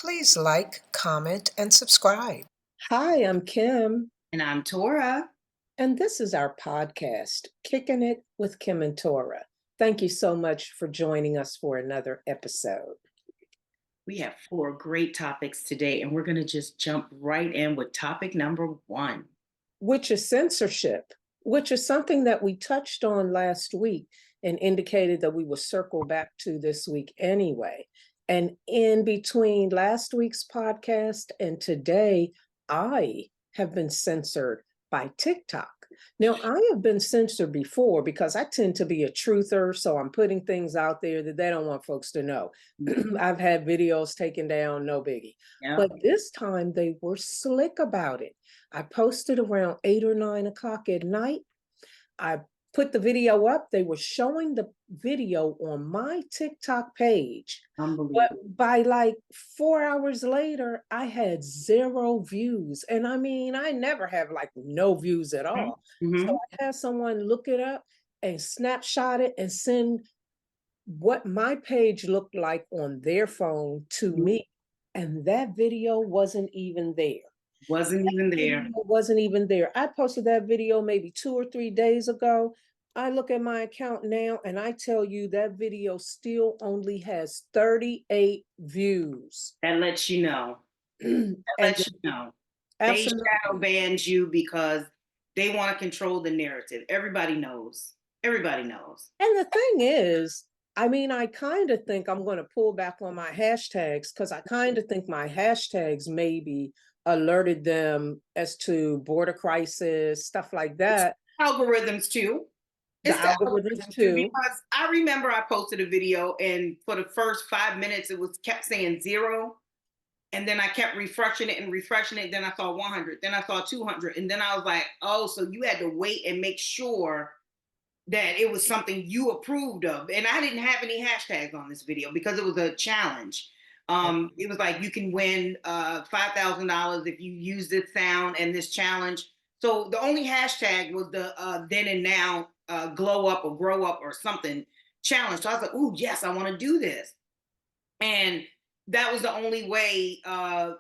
Please like, comment, and subscribe. Hi, I'm Kim, And I'm Torah. and this is our podcast, Kicking It with Kimm and Torra. Thank you so much for joining us for another episode. We have four great topics today, and we're going to just jump right in with topic number one. Which is censorship, which is something that we touched on last week and indicated that we will circle back to this week anyway. And in between last week's podcast and today, I have been censored by TikTok. Now, I have been censored before because I tend to be a truther, so I'm putting things out there that they don't want folks to know. I've had videos taken down, no biggie. Yeah. But this time they were slick about it. I posted around 8 or 9 o'clock at night. I put the video up. They were showing the video on my TikTok page. Unbelievable. But by like 4 hours later, I had 0 views. And I mean, I never have like no views at all. So Mm-hmm. I had someone look it up and snapshot it and send what my page looked like on their phone to me. And that video wasn't even there. Wasn't even there. Wasn't even there. I posted that video maybe 2 or 3 days ago. I look at my account now and I tell you that video still only has 38 views. That lets you know. That lets you know. They Absolutely. shadow banned you because they want to control the narrative. Everybody knows. Everybody knows. And the thing is, I mean, I kind of think I'm going to pull back on my hashtags because I kind of think my hashtags maybe alerted them as to border crisis, stuff like that. Algorithms too. The It's the algorithms algorithms too, too. because I remember I posted a video and for the first 5 minutes it was kept saying 0. And then I kept refreshing it and refreshing it. Then I saw 100. Then I saw 200. And then I was like, oh, so you had to wait and make sure that it was something you approved of. And I didn't have any hashtags on this video because it was a challenge. It was like you can win $5,000 if you use this sound and this challenge. So the only hashtag was the then and now glow up or grow up or something challenge. So I was like, oh, yes, I want to do this. And that was the only way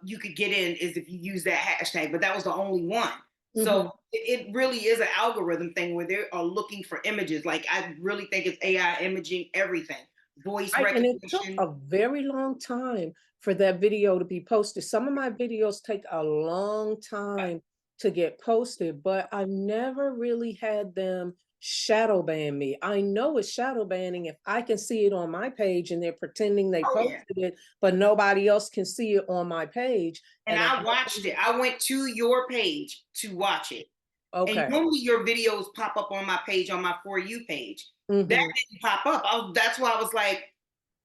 you could get in is if you use that hashtag, but that was the only one. So it really is an algorithm thing where they are looking for images. Like I really think it's AI imaging everything, voice Right, and it took recognition. a very long time for that video to be posted. Some of my videos take a long time to get posted, but I've never really had them shadow ban me. I know it's shadow banning if I can see it on my page and they're pretending they Oh yeah. posted it, but nobody else can see it on my page. And I watched it. I went to your page to watch it. And Okay. normally your videos pop up on my page, on my For You page. That didn't pop up. That's why I was like,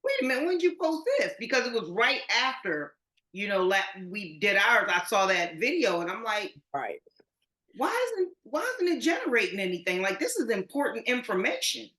wait a minute, when did you post this? Because it was right after, we did ours. I saw that video and I'm like, Right. why isn't it generating anything? Like this is important information.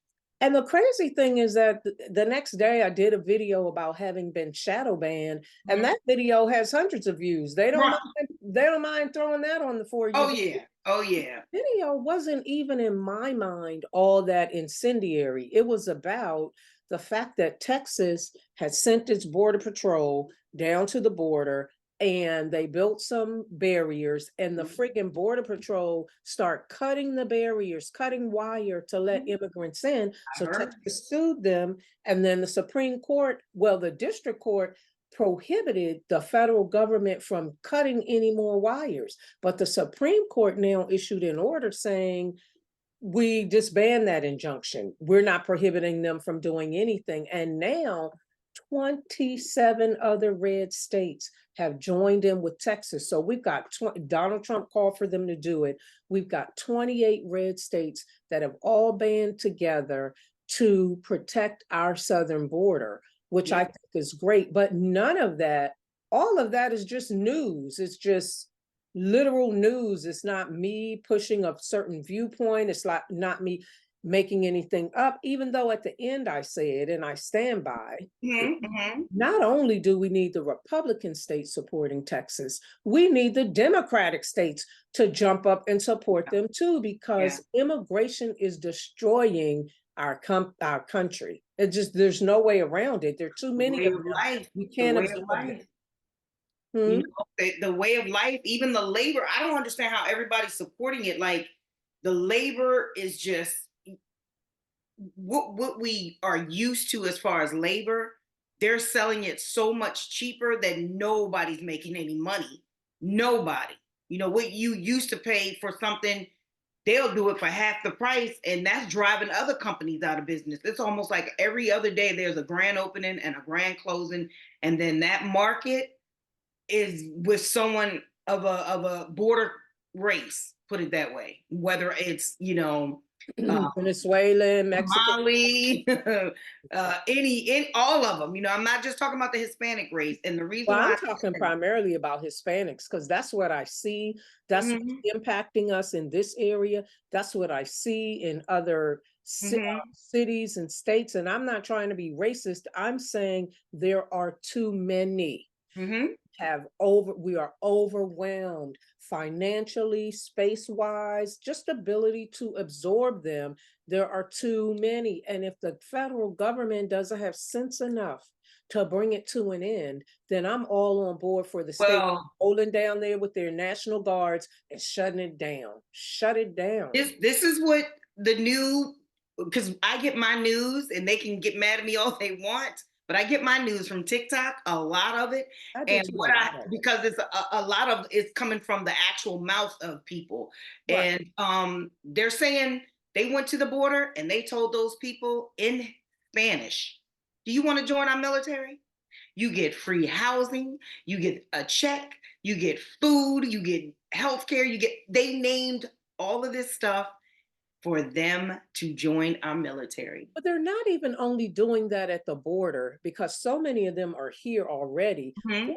And the crazy thing is that the next day I did a video about having been shadow banned, and that video has hundreds of views. They don't Right. mind, they don't mind throwing that on the For You. Oh yeah. Oh yeah. Video wasn't even in my mind all that incendiary. It was about the fact that Texas had sent its border patrol down to the border and they built some barriers and the friggin' border patrol start cutting the barriers, cutting wire to let immigrants in. I So heard. Texas sued them, and then the Supreme Court, well, the district court prohibited the federal government from cutting any more wires. But the Supreme Court now issued an order saying, we disband that injunction. We're not prohibiting them from doing anything. And now 27 other red states have joined in with Texas. So we've got Donald Trump called for them to do it. We've got 28 red states that have all band together to protect our southern border, which I think is great. But none of that, all of that is just news. It's just literal news. It's not me pushing a certain viewpoint. It's like not me making anything up, even though at the end I said, and I stand by, not only do we need the Republican states supporting Texas, we need the Democratic states to jump up and support them too, because immigration is destroying our country. It just, there's no way around it. There are too many of them. We can't absorb it. You Hmm. know, the way of life, even the labor. I don't understand how everybody's supporting it. Like the labor is just what we are used to as far as labor. They're selling it so much cheaper that nobody's making any money. Nobody. You know what you used to pay for something, they'll do it for half the price, and that's driving other companies out of business. It's almost like every other day there's a grand opening and a grand closing, and then that market is with someone of a border race, put it that way. Whether it's Venezuelan, Mexican. Somali, any all of them. I'm not just talking about the Hispanic race, and the reason Well, why. I'm talking primarily about Hispanics because that's what I see. That's Mhm, what's impacting us in this area. That's what I see in other mhm, cities and states. And I'm not trying to be racist. I'm saying there are too many. mhm. We are overwhelmed financially, space wise, just ability to absorb them. There are too many, and if the federal government doesn't have sense enough to bring it to an end, then I'm all on board for the state Well, holding down there with their national guards and shutting it down. Shut it down. this is what the new, because I get my news and they can get mad at me all they want, but I get my news from TikTok, a lot of it. I do And too, a what I lot of it. because it's a lot of it's coming from the actual mouth of people. Right. And they're saying they went to the border and they told those people in Spanish, do you want to join our military? You get free housing, you get a check, you get food, you get health care, they named all of this stuff for them to join our military. But they're not even only doing that at the border because so many of them are here already. Mhm.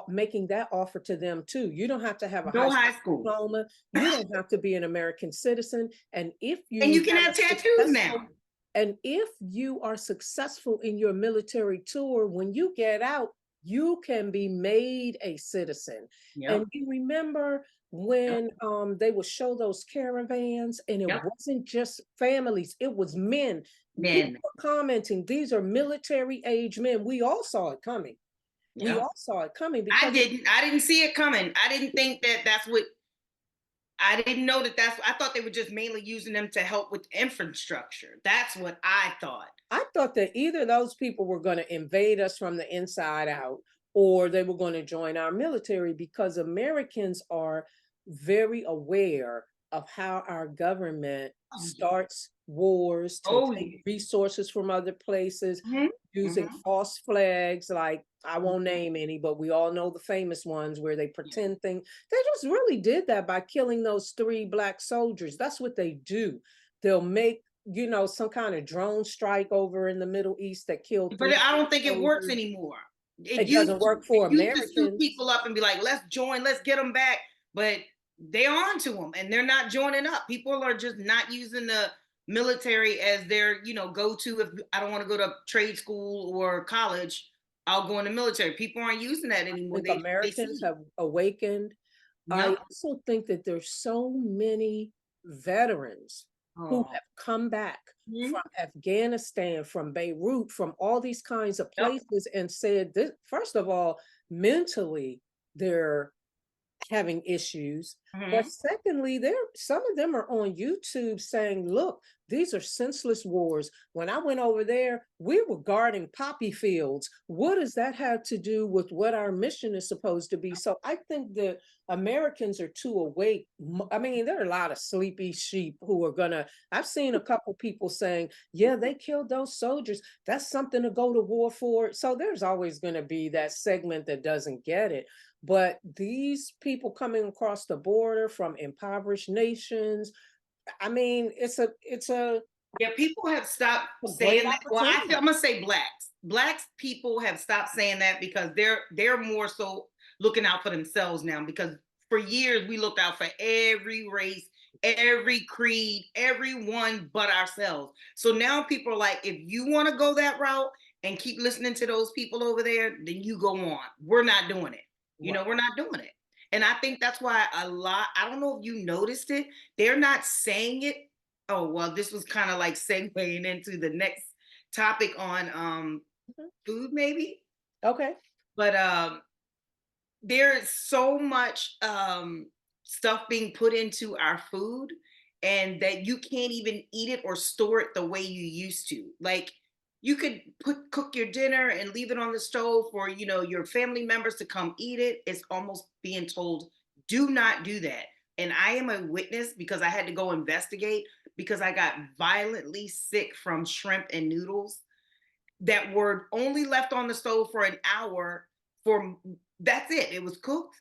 Making that offer to them too. You don't have to have a high No school high school. diploma. You don't have to be an American citizen. And you can have tattoos now. And if you are successful in your military tour, when you get out, you can be made a citizen. And Yep. you remember Yep. when they would show those caravans and it Yep. wasn't just families, it was men. People Men. were commenting, these are military age men. We all saw it coming. We Yep. all saw it coming I because didn't. I didn't see it coming. I didn't think that that's what. I didn't know that that's. I thought they were just mainly using them to help with infrastructure. That's what I thought. I thought that either those people were going to invade us from the inside out or they were going to join our military because Americans are very aware of how our government Oh yeah. starts wars to Oh take yeah. resources from other places Mhm, using mhm, false flags. Like, I won't mhm. name any, but we all know the famous ones where they Yeah. pretend things. They just really did that by killing those 3 Black soldiers. That's what they do. They'll make some kind of drone strike over in the Middle East that killed But three I Black don't think it works soldiers. anymore. It It used doesn't to. work It for used to suit Americans. people up and be like, "Let's join. Let's get them back." But they're on to them, and they're not joining up. People are just not using the military as their, go to. If I don't want to go to trade school or college, I'll go in the military. People aren't using that I anymore. think They Americans see. have awakened. I Yep. also think that there's so many veterans who Oh. have come back from Mhm. Afghanistan, from Beirut, from all these kinds of Yep. places, and said this, first of all, mentally, they're having issues. But Mhm. secondly, some of them are on YouTube saying, look, these are senseless wars. When I went over there, we were guarding poppy fields. What does that have to do with what our mission is supposed to be? So I think the Americans are too awake. I mean, there are a lot of sleepy sheep who are I've seen a couple people saying, yeah, they killed those soldiers. That's something to go to war for. So there's always gonna be that segment that doesn't get it. But these people coming across the border from impoverished nations, I mean, it's a Yeah, people have stopped great saying that. Well, opportunity. I'm gonna say blacks. Blacks people have stopped saying that because they're more so looking out for themselves now. Because for years we looked out for every race, every creed, everyone but ourselves. So now people are like, if you want to go that route and keep listening to those people over there, then you go on. We're not doing it. Right. We're not doing it. And I think that's why a lot. I don't know if you noticed it. They're not saying it. Oh, well, this was kind of like segueing into the next topic on Mhm. food, maybe. Okay. But there is so much stuff being put into our food, and that you can't even eat it or store it the way you used to. Like, you could cook your dinner and leave it on the stove for, your family members to come eat it. It's almost being told, do not do that. And I am a witness because I had to go investigate, because I got violently sick from shrimp and noodles that were only left on the stove for an hour. For That's it. It was cooked,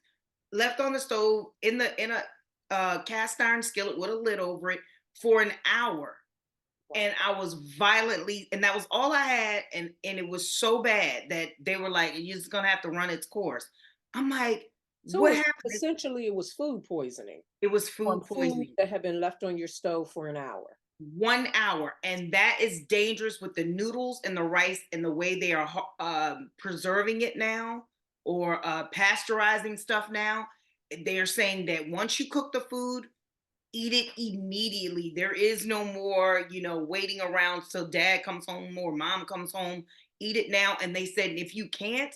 left on the stove in a cast iron skillet with a lid over it for an hour. And I was violently, and that was all I had, and it was so bad that they were like, "You're just gonna have to run its course." I'm like, So "What it's happened?" essentially it was food poisoning It was from food food poisoning. that had been left on your stove for an hour. 1 hour, and that is dangerous with the noodles and the rice and the way they are preserving it now, or pasteurizing stuff now. They are saying that once you cook the food, eat it immediately. There is no more, waiting around till dad comes home or mom comes home. Eat it now. And they said if you can't,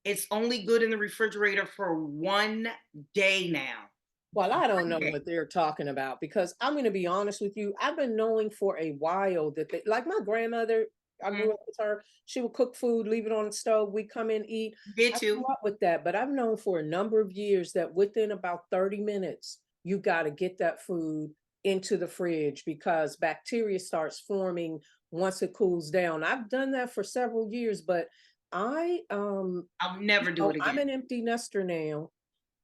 it's only good in the refrigerator for 1 day now. Well, I don't know 1 day. what they're talking about because I'm going to be honest with you. I've been knowing for a while that like my grandmother, I grew Mhm. up with her. She would cook food, leave it on the stove. We come in, eat. Did I grew too. up with that, but I've known for a number of years that within about 30 minutes, you got to get that food into the fridge because bacteria starts forming once it cools down. I've done that for several years, but I'll never do it I'm again. an empty nester now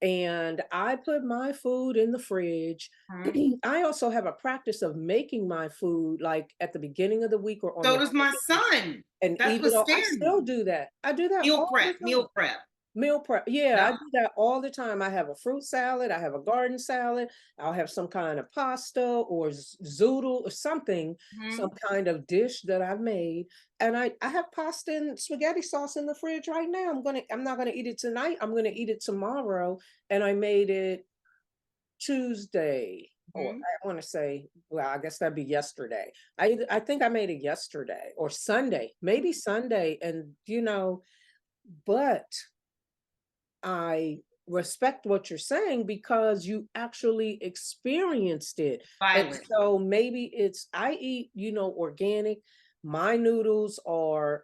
and I put my food in the fridge. Mhm. I also have a practice of making my food like at the beginning of the week or on So the does my day son. and That's eat it what's all. I scaring still me. do that. I do that Meal all the prep, time. meal prep. Meal prep. Yeah, I Yep. do that all the time. I have a fruit salad, I have a garden salad, I'll have some kind of pasta or zoodle or something, some Mhm. kind of dish that I've made. And I have pasta and spaghetti sauce in the fridge right now. I'm not gonna eat it tonight. I'm gonna eat it tomorrow. And I made it Tuesday, or Mhm. I want to say, well, I guess that'd be yesterday. I think I made it yesterday or Sunday, maybe Sunday, and but I respect what you're saying because you actually experienced it. And Violent. so maybe I eat, organic. My noodles are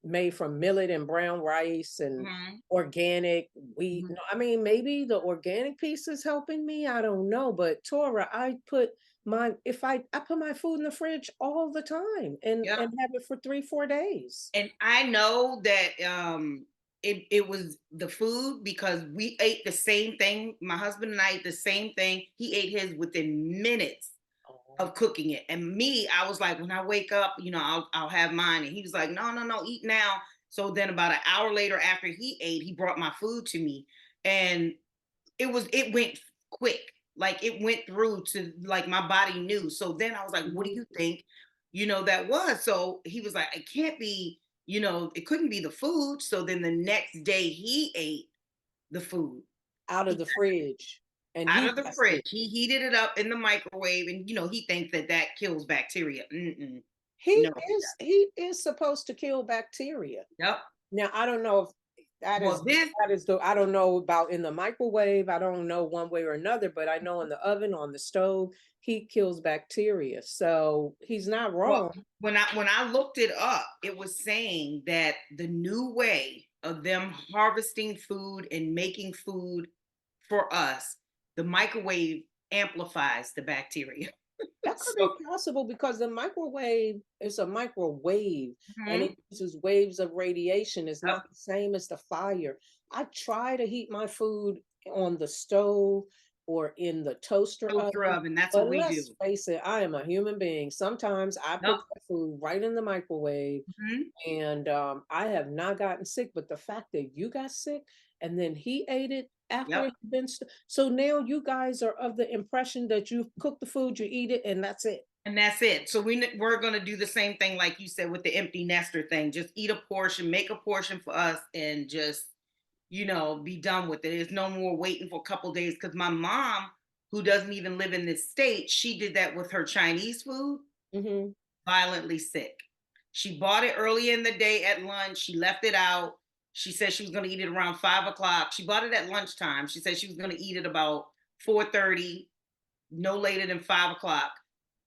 made from millet and brown rice and Mhm. organic wheat. Mhm. No, I mean, maybe the organic piece is helping me. I don't know. But Torah, I put my food in the fridge all the time Yep. and have it for 3, 4 days. And I know that it was the food, because we ate the same thing. My husband and I ate the same thing. He ate his within minutes Oh. of cooking it. And me, I was like, when I wake up, I'll have mine. And he was like, no, no, no, eat now. So then about an hour later after he ate, he brought my food to me. And it went quick. Like, it went through to, like, my body knew. So then I was like, what do Mhm. you think, that was? So he was like, it can't be, it couldn't be the food. So then the next day he ate the food. Out of He the fridge, and Out he of the got fridge. sick. He heated it up in the microwave, and he thinks that that kills bacteria. Mm-mm. He No. he is supposed to kill bacteria. Yep. Now, I don't know if that is Well, this that is the I don't know about in the microwave, I don't know one way or another, but I know in the oven, on the stove, heat kills bacteria, so he's not Well, wrong. when I looked it up, it was saying that the new way of them harvesting food and making food for us, the microwave amplifies the bacteria. That could So, be possible because the microwave is a microwave and mhm, it uses waves of radiation. It's yep, not the same as the fire. I try to heat my food on the stove or in the toaster toaster oven, oven. That's what but we do. let's face it, I am a human being. Sometimes I Yep. put that food right in the microwave Mhm. and I have not gotten sick, but the fact that you got sick and then he ate it after Yep. it had been so now you guys are of the impression that you cook the food, you eat it, and that's it. And that's it. So we're going to do the same thing like you said with the empty nester thing. Just eat a portion, make a portion for us, and just be done with it. There's no more waiting for a couple days, because my mom, who doesn't even live in this state, she did that with her Chinese food. Mhm. Violently sick. She bought it early in the day at lunch. She left it out. She said she was going to eat it around 5 o'clock. She bought it at lunchtime. She said she was going to eat it about 4:30, no later than 5 o'clock,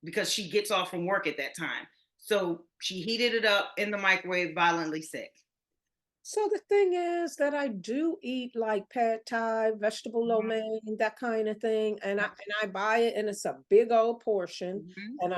because she gets off from work at that time. So she heated it up in the microwave, violently sick. So the thing is that I do eat like pad thai, vegetable lo Mhm. mein, that kind of thing, and I Yep. and I buy it, and it's a big old portion, Mhm. and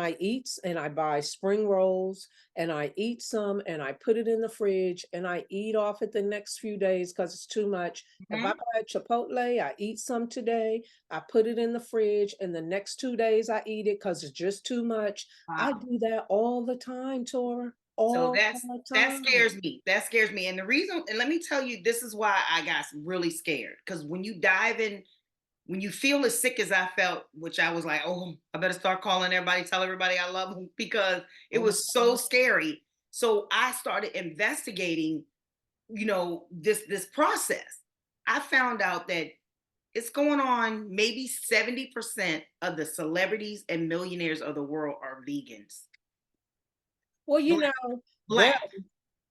and I buy spring rolls, and I eat some, and I put it in the fridge, and I eat off it the next few days because it's too much. If I Mhm. buy Chipotle, I eat some today, I put it in the fridge, and the next 2 days I eat it because it's just too much. I Wow. do that all the time, Tora, So all that's the that time. scares me. That scares me. And the reason, and let me tell you, this is why I got really scared. Because when you dive in, when you feel as sick as I felt, which I was like, oh, I better start calling everybody, tell everybody I love them, because it Oh my was so scary. So I started investigating, this process. I found out that it's going on, maybe 70% of the celebrities and millionaires of the world are vegans. Well, Black, well, black.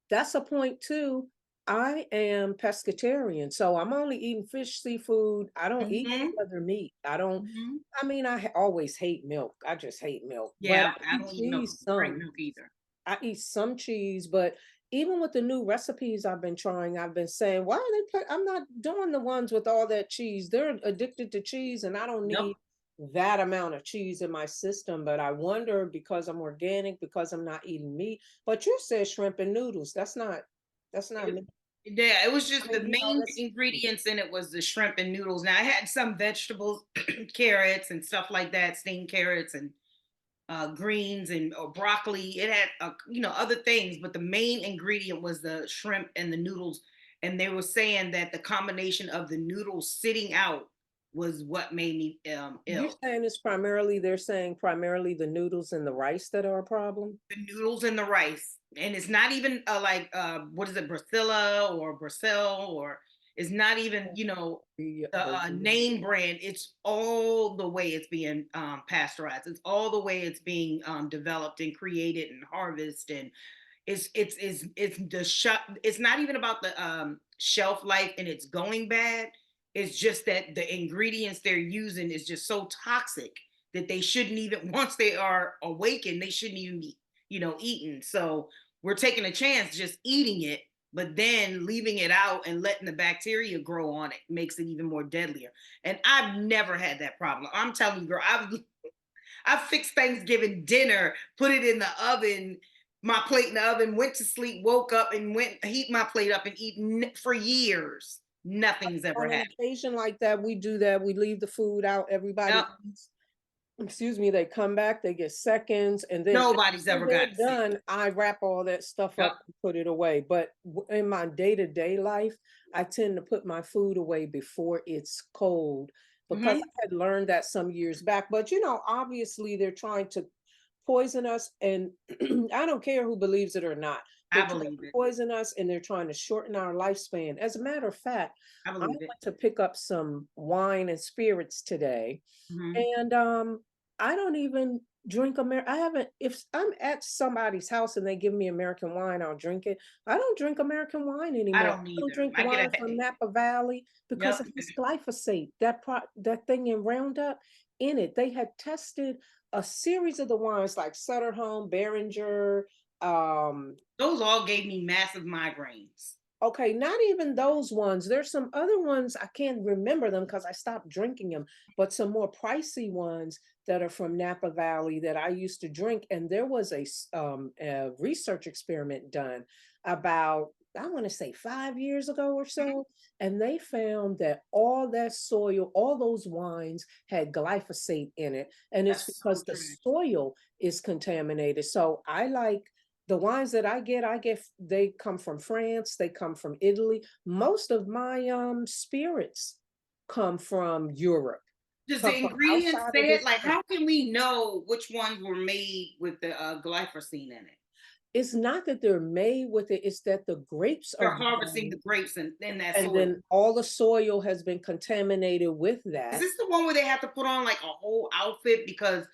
that's a point too. I am pescatarian, so I'm only eating fish, seafood. I don't eat any Hmm. other meat. I don't, Hmm. I mean, always hate milk. I just hate milk, but Yeah, I I eat don't eat milk, cheese drink some. milk either. I eat some cheese, but even with the new recipes I've been trying, I've been saying, why are they put, I'm not doing the ones with all that cheese. They're addicted to cheese, and I don't Yep. need that amount of cheese in my system. But I wonder, because I'm organic, because I'm not eating meat. But you said shrimp and noodles. That's not It, me. yeah, it was I just the mean, main that's ingredients in it was the shrimp and noodles. Now I had some vegetables, carrots and stuff like that, steamed carrots and greens and or broccoli. It had other things, but the main ingredient was the shrimp and the noodles. And they were saying that the combination of the noodles sitting out was what made me you're ill. saying it's primarily, they're saying primarily the noodles and the rice that are a problem. The noodles and the rice, and it's not even like what is it, Bracilla or Brazil, or it's not even the The name brand. It's all the way it's being pasteurized. It's all the way it's being developed and created and harvested, and it's the shop. It's not even about the shelf life and it's going bad. It's just that the ingredients they're using is just so toxic that they shouldn't even, once they are awakened, they shouldn't even be eaten. So we're taking a chance just eating it, but then leaving it out and letting the bacteria grow on it makes it even more deadlier. And I've never had that problem. I'm telling you, girl, I fixed Thanksgiving dinner, put it in the oven, my plate in the oven, went to sleep, woke up, and went heat my plate up and eat for years. Nothing's ever On an happened. occasion like that, we do that. We leave the food out. Yep. Everybody eats. Excuse me, they come back, they get seconds, and then Nobody's after ever they're gotten sick. done, I wrap all that stuff Yep. up and put it away. But in my day-to-day life, I tend to put my food away before it's cold, because Hmm. I had learned that some years back. But obviously they're trying to poison us, and I don't care who believes it or not. They're I trying believe to it. poison us, and they're trying to shorten our lifespan. As a matter of fact, I I believe went it. to pick up some wine and spirits today, Hmm. and I don't even drink I haven't, if I'm at somebody's house and they give me American wine, I'll drink it. I don't drink American wine I anymore. don't I don't either. drink I get wine a from headache. Napa Valley because Yep. it has glyphosate, that thing in Roundup in it. They had tested a series of the wines like Sutter Home, Behringer, um, Those all gave me massive migraines. okay, not even those ones. There's some other ones, I can't remember them because I stopped drinking them, but some more pricey ones that are from Napa Valley that I used to drink. And there was a research experiment done about, I want to say 5 years ago or Mhm. so, and they found that all that soil, all those wines had glyphosate in it, and it's That's so because the trash. soil is contaminated. So I like the wines that I get, they come from France, they come from Italy. Most of my spirits come from Europe, Does come the from ingredients outside of say it? this Like, country. how can we know which ones were made with the glyphosine in it? It's not that they're made with it, it's that the grapes are They're harvesting the grown, grapes in that and soil. then all the soil has been contaminated with Is that. this the one where they have to put on like a whole outfit because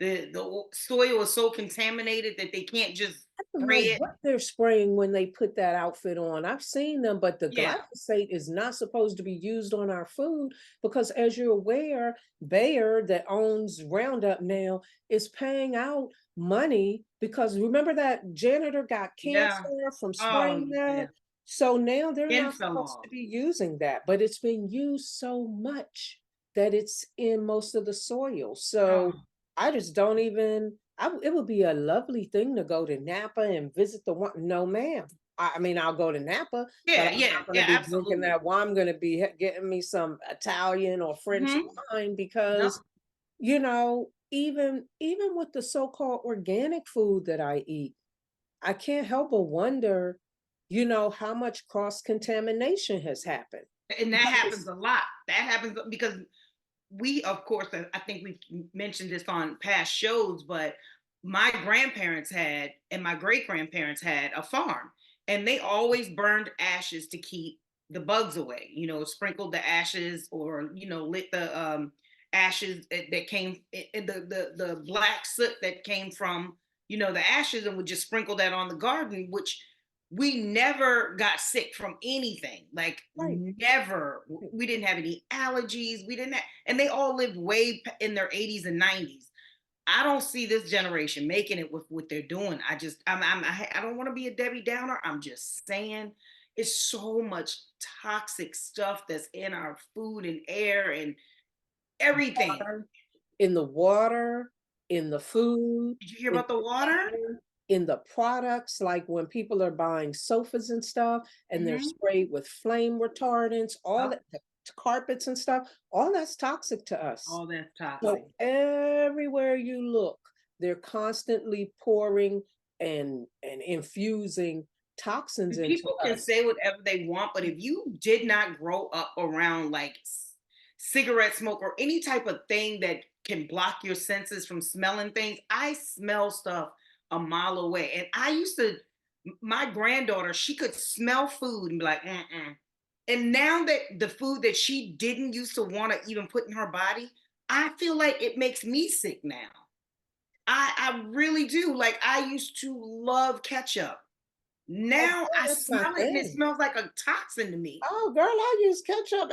the soil is so contaminated that they can't just I don't spray know it. what they're spraying when they put that outfit on. I've seen them, but the Yeah, glyphosate is not supposed to be used on our food because, as you're aware, Bayer, that owns Roundup now, is paying out money because remember that janitor got yeah. cancer from Oh spraying yeah. that? So now they're Skin not fell supposed to off. be using that, but it's been used so much that it's in most of the soil. So Oh, I just don't even. It would be a lovely thing to go to Napa and visit the one. No, ma'am. I mean, I'll go to Napa, but yeah, I'm yeah, not going to yeah, be drinking absolutely. that wine. I'm going to be getting me some Italian or French Hmm. wine Yep. because, even with the so-called organic food that I eat, I can't help but wonder, how much cross-contamination has happened. And that happens Because a lot. That happens because we, of course, I think we've mentioned this on past shows, but my grandparents had and my great grandparents had a farm, and they always burned ashes to keep the bugs away. Sprinkled the ashes, or lit the ashes that came in the black soot that came from the ashes, and would just sprinkle that on the garden, which we never got sick from anything. Like, right, never. right. We didn't have any allergies. We didn't have, and they all lived way in their 80s and 90s. I don't see this generation making it with what they're doing. I don't want to be a Debbie Downer. I'm just saying, it's so much toxic stuff that's in our food and air and everything. Water, in the water, in the food, Did you hear in about the the water? air, in the products, like when people are buying sofas and stuff, and they're Hmm. sprayed with flame retardants, all Yep. that, the carpets and stuff, all that's toxic to us. All that's toxic. So everywhere you look, they're constantly pouring and infusing toxins into People can us. say whatever they want, but if you did not grow up around like cigarette smoke or any type of thing that can block your senses from smelling things, I smell stuff a mile away. And I used to, my granddaughter, she could smell food and be like, mm-mm. And now that the food that she didn't used to want to even put in her body, I feel like it makes me sick now. I really do. Like, I used to love ketchup. Oh, Now girl, I that's my smell it and it thing. smells like a toxin to me. Oh, girl, I use ketchup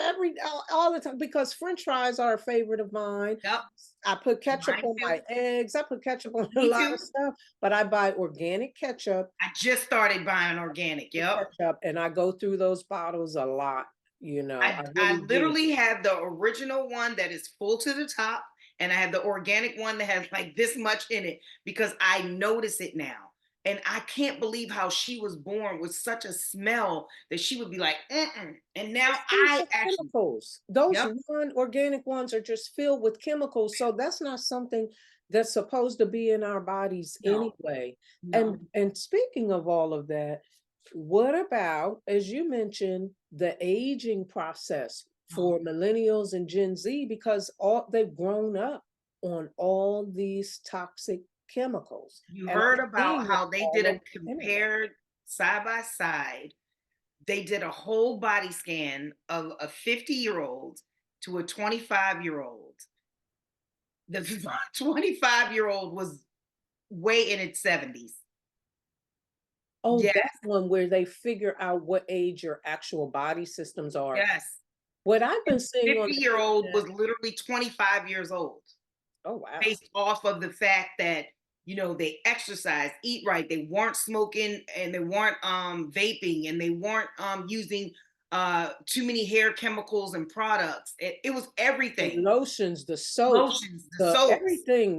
all the time because French fries are a favorite of mine. Yep, I put ketchup mine on too. my eggs. I put ketchup on a Me lot too. of stuff, but I buy organic ketchup, I just started buying organic. Yep. and I go through those bottles a lot. I I really do. literally have the original one that is full to the top, and I have the organic one that has like this much in it because I notice it now. And I can't believe how she was born with such a smell that she would be like, mm-mm. And now It's filled I with actually, chemicals. Those yep, non-organic ones are just filled with chemicals. So that's not something that's supposed to be in our bodies no, anyway. no, And speaking of all of that, what about, as you mentioned, the aging process no. for millennials and Gen Z, because all they've grown up on all these toxic chemicals. You And I'm heard about seeing it how they all did a over the internet. compared side by side. They did a whole body scan of a 50-year-old to a 25-year-old. The 25-year-old was way in its 70s. Oh, Yes, that one where they figure out what age your actual body systems are. yes. What I've been And seeing on the 50-year-old internet. was literally 25 years old, Oh, wow. based off of the fact that they exercise, eat right, they weren't smoking, and they weren't vaping, and they weren't using too many hair chemicals and products. It was The everything. lotions, the soaps, Lotions, the the soaps,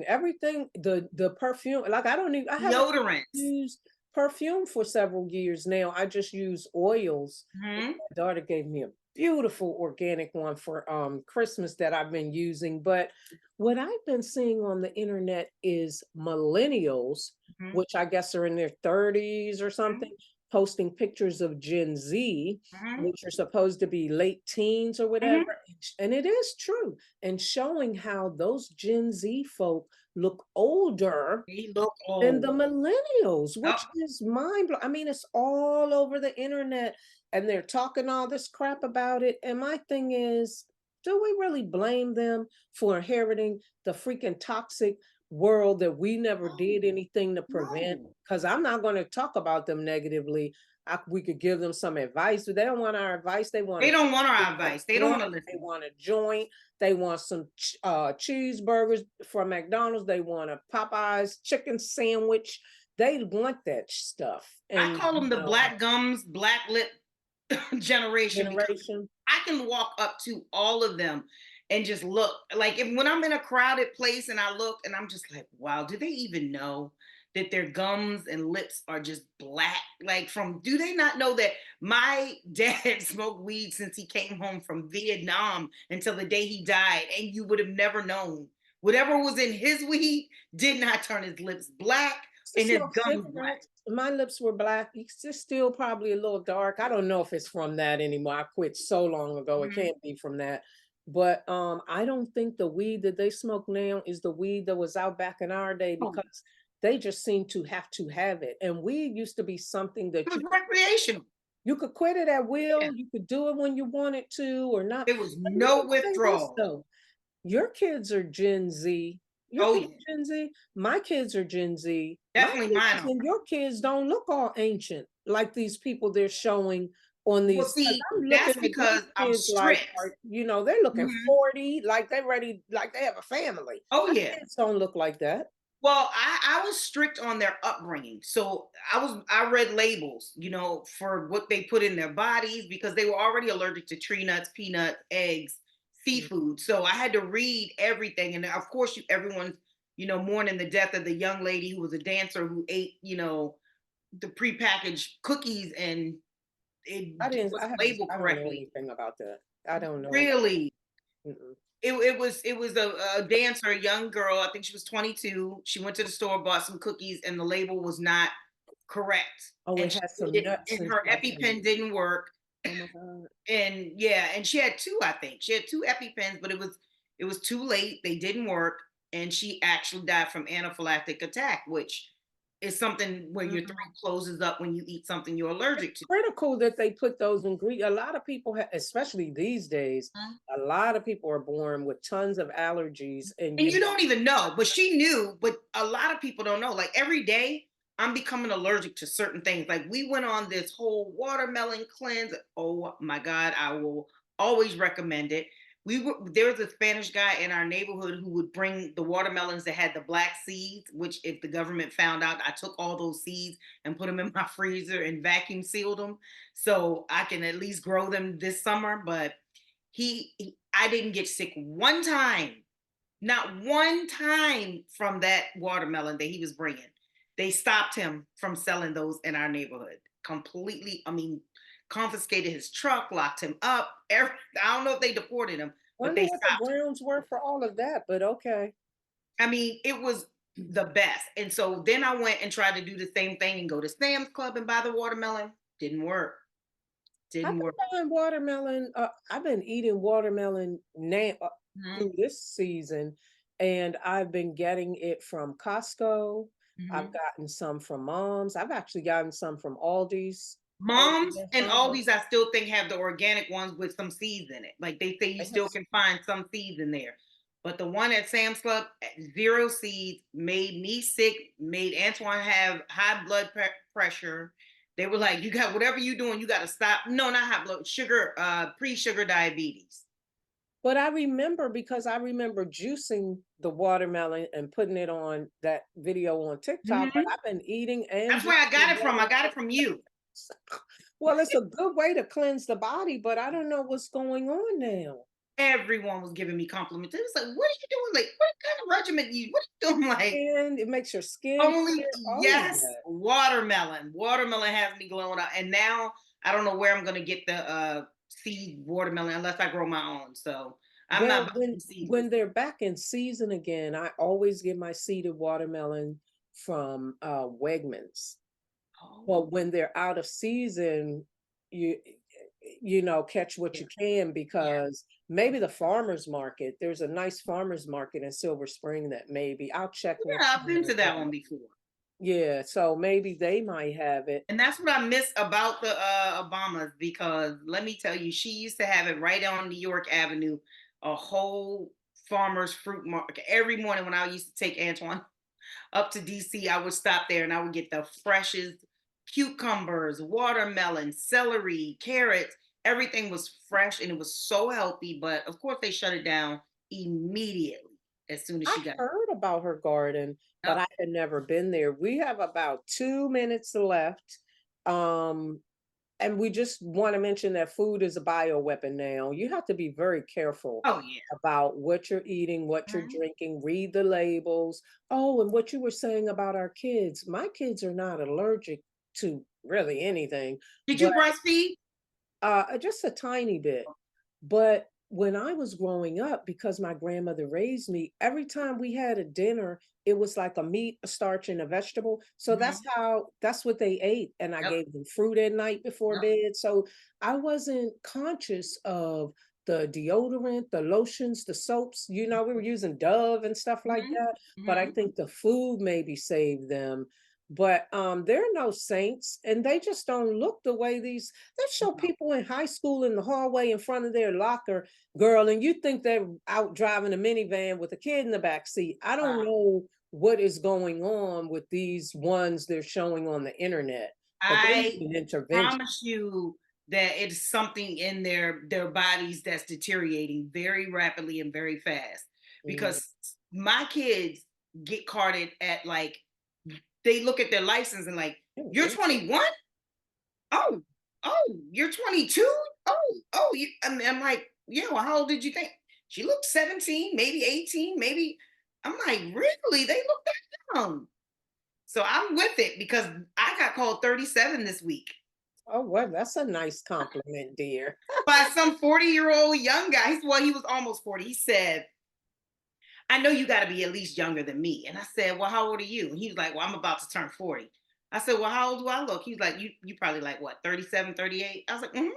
everything, the perfume. Like I haven't deodorants. used perfume for several years now. I just use oils. Mhm. My daughter gave me a beautiful organic one for Christmas that I've been using. But what I've been seeing on the internet is millennials, Mhm. which I guess are in their 30s or Mhm. something, posting pictures of Gen Z, Mhm. which are supposed to be late teens or whatever. Mhm. And it is true. And showing how those Gen Z folk look older They look than the old. millennials, Yep. which is mind blowing. I mean, it's all over the internet and they're talking all this crap about it. And my thing is, do we really blame them for inheriting the freaking toxic world that we never did anything to prevent, No. because I'm not going to talk about them negatively. We could give them some advice, but they don't want our advice. They want They a don't want our a advice. They don't blunt, want to they listen. want a joint, they want some cheeseburgers from McDonald's, they want a Popeyes chicken sandwich. They want that stuff. I And call them you the know, black gums, black lip generation because generation. I can walk up to all of them and just look. Like when I'm in a crowded place and I look and I'm just like, wow, do they even know that their gums and lips are just black? Like do they not know that my dad smoked weed since he came home from Vietnam until the day he died, and you would have never known. Whatever was in his weed did not turn his lips black To and his smoke gums black. cigarettes. My lips were black. It's still probably a little dark. I don't know if it's from that anymore. I quit so long ago. It Mhm. can't be from that. But I don't think the weed that they smoke now is the weed that was out back in our day, Oh, because they just seem to have it. And weed used to be something it that was recreational. you could quit it at Yeah. will. You could do it when you wanted to or not. There was But let no me say this withdrawal. though. Your kids are Gen Z. Your Oh kids yeah, are Gen Z. My kids are Gen Z. My definitely mine kids are. and your kids don't look all ancient like these people they're showing on Well, these. 'Cause see, I'm looking that's at these because I'm kids like, strict. they're looking Mhm. 40, like they're ready, like they have a family. Oh My yeah. kids don't look like that. Well, I was strict on their upbringing. So I read labels, for what they put in their bodies because they were already allergic to tree nuts, peanuts, eggs, Mm. seafood. So I had to read everything. And of course everyone's, mourning the death of the young lady who was a dancer who ate, the prepackaged cookies and it wasn't labeled I don't know correctly. anything about that. I don't know about Really. that. Mm-mm. It was a dancer, a young girl. I think she was 22. She went to the store, bought some cookies, and the label was not correct. Oh, And it she has ate some it, nuts and and her stuff in it. EpiPen didn't work. Oh my God. And yeah, and she had two. I think she had two EpiPens, but it was too late. They didn't work, and she actually died from anaphylactic attack, which is something where your throat closes up when you eat something you're allergic to. Critical that they put those ingredients. A lot of people, especially these days, a lot of people are born with tons of allergies, and And you don't even know, but she knew. But a lot of people don't know. Like every day, I'm becoming allergic to certain things. Like we went on this whole watermelon cleanse. Oh my God, I will always recommend it. There was a Spanish guy in our neighborhood who would bring the watermelons that had the black seeds, which if the government found out, I took all those seeds and put them in my freezer and vacuum sealed them so I can at least grow them this summer. But I didn't get sick one time, not one time, from that watermelon that he was bringing. They stopped him from selling those in our neighborhood completely. I mean, confiscated his truck, locked him up. I don't know if they deported him, but wonder they what the stopped him. grounds were for all of that. But okay, I mean, it was the best. And so then I went and tried to do the same thing and go to Sam's Club and buy the watermelon. Didn't work. I've Didn't work. been buying watermelon. I've been eating watermelon now Mhm, through this season, and I've been getting it from Costco. I've mhm. gotten some from Mom's. I've actually gotten some from Aldi's over Moms here. and Uh-huh. Aldi's, I still think have the organic ones with some seeds in it. Like they say, you They have still can find some seeds in there. But the one at Sam's Club, zero seeds, made me sick. Made Antoine have high blood pressure. They were like, "You got whatever you doing, you got to stop." No, not high blood sugar, pre-sugar diabetes. But I remember, because I remember juicing the watermelon and putting it on that video on TikTok, but Mhm. I've been eating and That's where I got juicing it from. I got watermelon. it from you. Well, it's a good way to cleanse the body, but I don't know what's going on now. Everyone was giving me compliments. It was like, "What are you doing? Like, what kind of regimen you? What are you doing?" Like, And it makes your skin only, clear, all of yes, that. watermelon. Watermelon has me glowing up. And now I don't know where I'm gonna get the seed watermelon unless I grow my own. So I'm not Well, buying seeds this when they're back in season again, I always get my seeded watermelon from Wegmans. Oh, But when they're out of season, you catch what yeah, you can, yeah. because maybe the farmers market, there's a nice farmers market in Silver Spring that maybe I'll check next Yeah, I've time been I to that go. one before. Yeah, so maybe they might have it. And that's what I miss about the Obamas, because let me tell you, she used to have it right on New York Avenue, a whole farmers fruit market. Every morning when I used to take Antoine up to DC, I would stop there and I would get the freshest cucumbers, watermelon, celery, carrots. Everything was fresh and it was so healthy. But of course, they shut it down immediately as soon as I she got. heard about her garden, but Yep. I had never been there. We have about 2 minutes left. Um, and we just want to mention that food is a bioweapon now. You have to be very careful Oh yeah. about what you're eating, what you're Mhm. drinking, read the labels. Oh, and what you were saying about our kids. My kids are not allergic to really anything, Did but you breastfeed? just a tiny bit. But when I was growing up, because my grandmother raised me, every time we had a dinner, it was like a meat, a starch, and a vegetable. So Mhm. that's what they ate. And I Yep. gave them fruit at night before Yep. bed. So I wasn't conscious of the deodorant, the lotions, the soaps. We were using Dove and stuff like Mhm. that. But I Mhm. think the food maybe saved them. But they're no saints, and they just don't look the way they show people in high school in the hallway in front of their locker, girl, and you think they're out driving a minivan with a kid in the back seat. I don't Wow. know what is going on with these ones they're showing on the internet, but they I need an intervention. promise you that it's something in their bodies that's deteriorating very rapidly and very fast. Mm. Because my kids get carded at like they look at their license and like, Oh, you're yeah. 21? Oh, you're 22? I'm like, yeah, well, how old did you think? She looked 17, maybe 18, maybe. I'm like, really? They look that young. So I'm with it because I got called 37 this week Oh, well, that's a nice compliment, dear. by some 40-year-old young guy. Well, he was almost 40. He said, I know you got to be at least younger than me. And I said, well, how old are you? And he was like, well, I'm about to turn 40. I said, well, how old do I look? He's like, you probably like what, 37, 38? I was like, mm-hmm.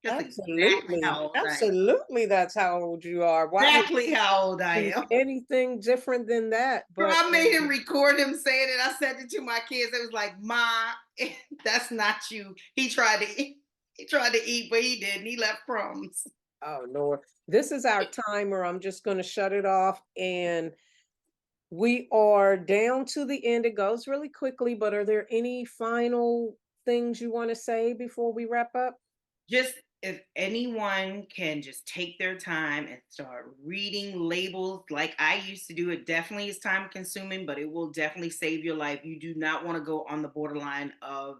That's exactly Absolutely. how old I am. Absolutely, that's how old you are. Why would Exactly how old I you am. be anything different than that? Bro, But I made him record him saying it. I sent it to my kids. It was like, Ma, that's not you. He tried to eat, but he didn't. He left crumbs. oh Lord, this is our timer. I'm just going to shut it off, and we are down to the end. It goes really quickly, but are there any final things you want to say before we wrap up? Just if anyone can just take their time and start reading labels like I used to do, it definitely is time consuming, but it will definitely save your life. You do not want to go on the borderline of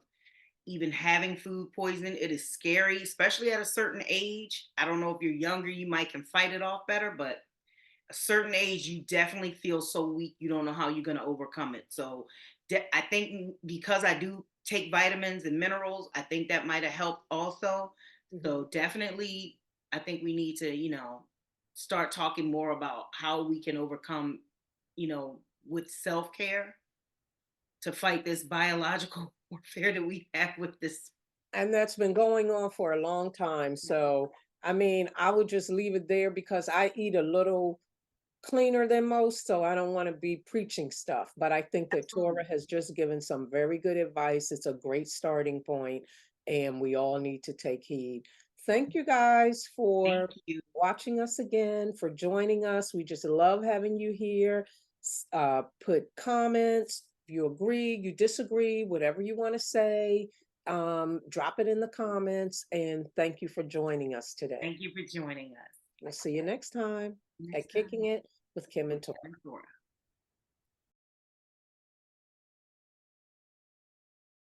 even having food poisoning. It is scary, especially at a certain age. I don't know if you're younger, you might can fight it off better, but a certain age, you definitely feel so weak, you don't know how you're going to overcome it. So I think because I do take vitamins and minerals, I think that might have helped also. Mhm. So definitely, I think we need to, start talking more about how we can overcome, with self care to fight this biological warfare that we have with this. And that's been going on for a long time. So, I mean, I would just leave it there because I eat a little cleaner than most, so I don't want to be preaching stuff. But I think that Absolutely. Torah has just given some very good advice. It's a great starting point, and we all need to take heed. Thank you guys Thank for you. watching us again, for joining us. We just love having you here. Put comments, if you agree, you disagree, whatever you want to say. Drop it in the comments, and thank you for joining us today. Thank you for joining us. We'll see you next time Next at time Kicking It with Kim with and Tor. Kimm Torra.